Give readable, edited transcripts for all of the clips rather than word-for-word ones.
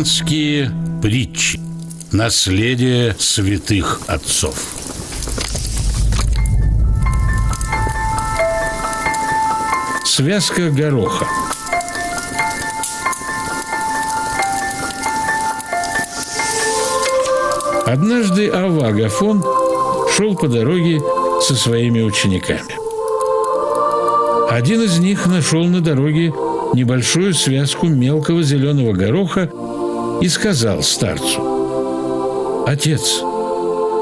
Христианские притчи. Наследие святых отцов. Связка гороха. Однажды Авва Агафон шел по дороге со своими учениками. Один из них нашел на дороге небольшую связку мелкого зеленого гороха и сказал старцу: «Отец,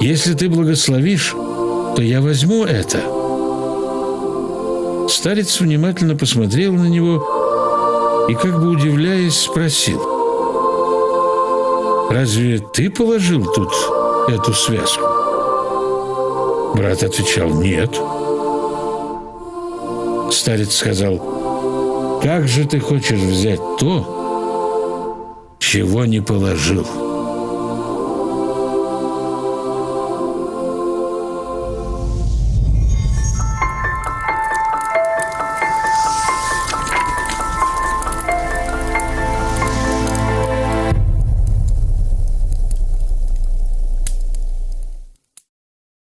если ты благословишь, то я возьму это». Старец внимательно посмотрел на него и, как бы удивляясь, спросил: «Разве ты положил тут эту связку?» Брат отвечал: «Нет». Старец сказал: «Как же ты хочешь взять то, чего не положил?»